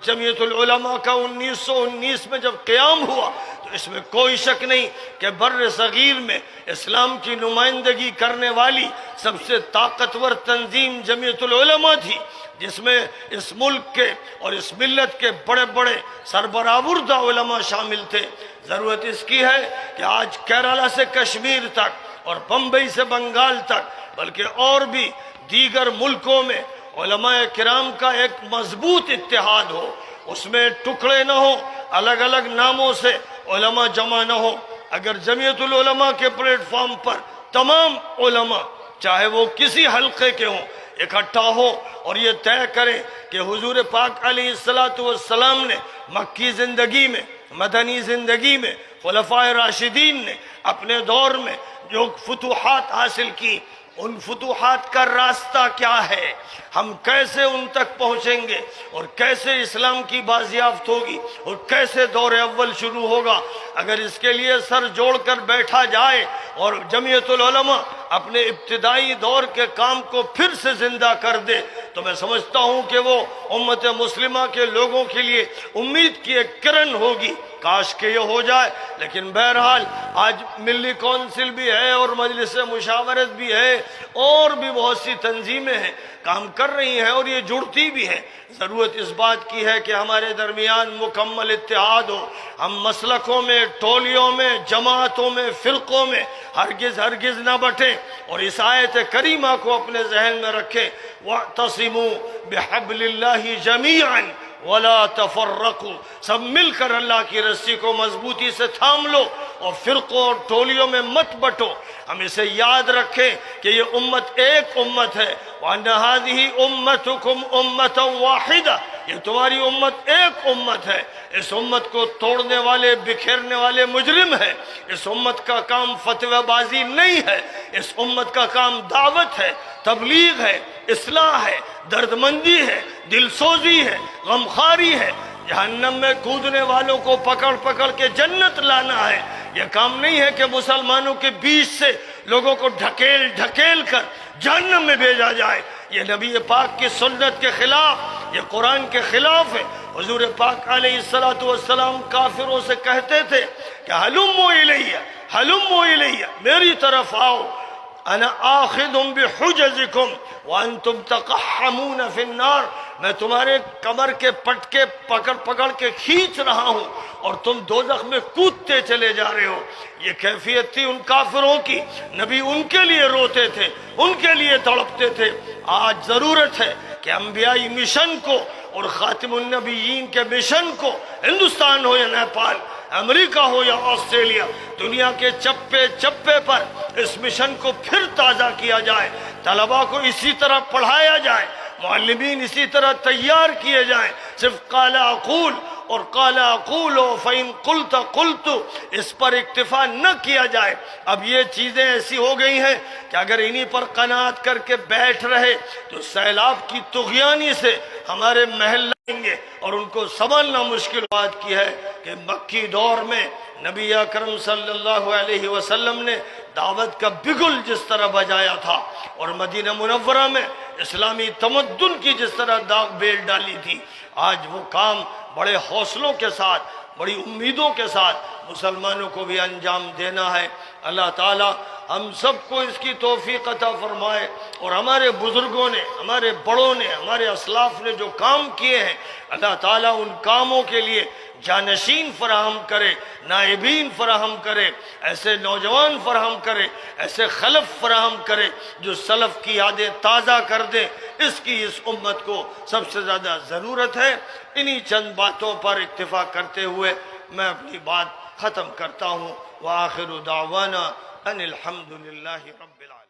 جمعیت العلماء کا 1919 میں جب قیام ہوا تو اس میں کوئی شک نہیں کہ بر صغیر میں اسلام کی نمائندگی کرنے والی سب سے طاقتور تنظیم جمعیت العلماء تھی، جس میں اس ملک کے اور اس ملت کے بڑے بڑے سربراہ علماء شامل تھے۔ ضرورت اس کی ہے کہ آج کیرالہ سے کشمیر تک اور بمبئی سے بنگال تک بلکہ اور بھی دیگر ملکوں میں علماء کرام کا ایک مضبوط اتحاد ہو، اس میں ٹکڑے نہ ہو، الگ الگ ناموں سے علماء جمع نہ ہو۔ اگر جمعیت العلماء کے پلیٹ فارم پر تمام علماء چاہے وہ کسی حلقے کے ہوں اکٹھا ہو اور یہ طے کریں کہ حضور پاک علیہ السلام نے مکی زندگی میں، مدنی زندگی میں، خلفائے راشدین نے اپنے دور میں جو فتوحات حاصل کی، ان فتوحات کا راستہ کیا ہے، ہم کیسے ان تک پہنچیں گے اور کیسے اسلام کی بازیافت ہوگی اور کیسے دور اول شروع ہوگا، اگر اس کے لیے سر جوڑ کر بیٹھا جائے اور جمعیت العلماء اپنے ابتدائی دور کے کام کو پھر سے زندہ کر دے تو میں سمجھتا ہوں کہ وہ امت مسلمہ کے لوگوں کے لیے امید کی ایک کرن ہوگی۔ کاش کہ یہ ہو جائے، لیکن بہرحال آج ملی کونسل بھی ہے اور مجلس مشاورت بھی ہے اور بھی بہت سی تنظیمیں ہیں، کام کر رہی ہیں اور یہ جڑتی بھی ہیں۔ ضرورت اس بات کی ہے کہ ہمارے درمیان مکمل اتحاد ہو، ہم مسلکوں میں، ٹولیوں میں، جماعتوں میں، فرقوں میں ہرگز نہ بٹیں اور اس آیت کریمہ کو اپنے ذہن میں رکھیں، وَاعْتَصِمُوا بِحَبْلِ اللَّهِ جَمِيعًا وَلَا تَفَرَّقُوا، سب مل کر اللہ کی رسی کو مضبوطی سے تھام لو اور فرقوں اور ٹولیوں میں مت بٹو۔ ہم اسے یاد رکھیں کہ یہ امت ایک امت ہے، وَأَنَّ هَذِهِ أُمَّتُكُمْ أُمَّةً وَاحِدَةً، یہ تمہاری امت ایک امت ہے۔ اس امت کو توڑنے والے، بکھیرنے والے مجرم ہیں۔ اس امت کا کام فتوی بازی نہیں ہے، اس امت کا کام دعوت ہے، تبلیغ ہے، اصلاح ہے، دردمندی ہے، دل سوزی ہے، غمخاری ہے، جہنم میں کودنے والوں کو پکڑ پکڑ کے جنت لانا ہے۔ یہ کام نہیں ہے کہ مسلمانوں کے بیچ سے لوگوں کو ڈھکیل ڈھکیل کر جہنم میں بھیجا جائے۔ یہ نبی پاک کی سنت کے خلاف، یہ قرآن کے خلاف ہے۔ حضور پاک علیہ السلام کافروں سے کہتے تھے کہ ہلموا الیہ، ہلموا الیہ، میری طرف آؤ، انا آخذ بحجزکم وانتم تقحمون فی النار، میں تمہارے کمر کے پٹکے پکڑ پکڑ کے کھینچ رہا ہوں اور تم دوزخ میں کودتے چلے جا رہے ہو۔ یہ کیفیت تھی ان کافروں کی، نبی ان کے لیے روتے تھے، ان کے لیے تڑپتے تھے۔ آج ضرورت ہے کہ انبیائی مشن کو اور خاتم النبیین کے مشن کو، ہندوستان ہو یا نیپال، امریکہ ہو یا آسٹریلیا، دنیا کے چپے چپے پر اس مشن کو پھر تازہ کیا جائے، طلباء کو اسی طرح پڑھایا جائے، معلمین اسی طرح تیار کیے جائیں۔ صرف قال اقول اور قال اقول فإن قلت قلت اس پر اکتفا نہ کیا جائے۔ اب یہ چیزیں ایسی ہو گئی ہیں کہ اگر انہی پر قناعت کر کے بیٹھ رہے تو سیلاب کی طغیانی سے ہمارے محل لائیں گے اور ان کو سنبھالنا مشکل بات کی ہے کہ مکی دور میں نبی اکرم صلی اللہ علیہ وسلم نے دعوت کا بگل جس طرح بجایا تھا اور مدینہ منورہ میں اسلامی تمدن کی جس طرح داغ بیل ڈالی تھی، آج وہ کام بڑے حوصلوں کے ساتھ، بڑی امیدوں کے ساتھ مسلمانوں کو بھی انجام دینا ہے۔ اللہ تعالی ہم سب کو اس کی توفیق عطا فرمائے اور ہمارے بزرگوں نے، ہمارے بڑوں نے، ہمارے اسلاف نے جو کام کیے ہیں، اللہ تعالیٰ ان کاموں کے لیے جانشین فراہم کرے، نائبین فراہم کرے، ایسے نوجوان فراہم کرے، ایسے خلف فراہم کرے جو سلف کی یادیں تازہ کر دیں۔ اس کی اس امت کو سب سے زیادہ ضرورت ہے۔ انہی چند باتوں پر اکتفا کرتے ہوئے میں اپنی بات ختم کرتا ہوں۔ وآخر دعوانا ان الحمد للہ رب العالمین۔